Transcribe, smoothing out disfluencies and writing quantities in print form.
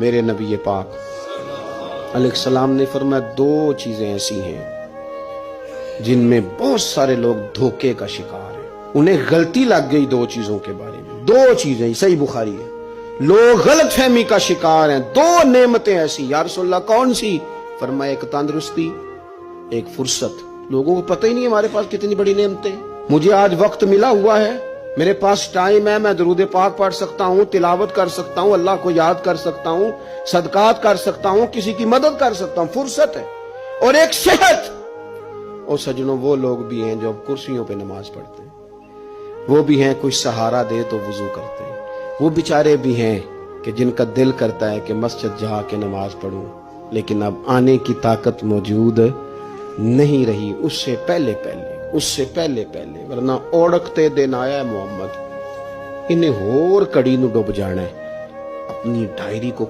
میرے نبی پاک علیہ السلام نے فرمایا دو چیزیں ایسی ہیں جن میں بہت سارے لوگ دھوکے کا شکار ہیں، انہیں غلطی لگ گئی دو چیزوں کے بارے میں، دو چیزیں، صحیح بخاری ہے، لوگ غلط فہمی کا شکار ہیں، دو نعمتیں ایسی۔ یا رسول اللہ کون سی؟ فرمایا ایک تندرستی، ایک فرصت۔ لوگوں کو پتہ ہی نہیں ہمارے پاس کتنی بڑی نعمتیں، مجھے آج وقت ملا ہوا ہے، میرے پاس ٹائم ہے، میں درود پاک پڑھ سکتا ہوں، تلاوت کر سکتا ہوں، اللہ کو یاد کر سکتا ہوں، صدقات کر سکتا ہوں، کسی کی مدد کر سکتا ہوں، فرصت ہے، اور ایک صحت۔ اور سجنوں وہ لوگ بھی ہیں جو اب کرسیوں پہ نماز پڑھتے ہیں، وہ بھی ہیں کوئی سہارا دے تو وضو کرتے ہیں، وہ بیچارے بھی ہیں کہ جن کا دل کرتا ہے کہ مسجد جا کے نماز پڑھوں، لیکن اب آنے کی طاقت موجود نہیں رہی، اس سے پہلے ورنہ اوڑکتے دن آیا ہے محمد، انہیں ہور کڑی نو ڈب جانا ہے۔ اپنی ڈائری کو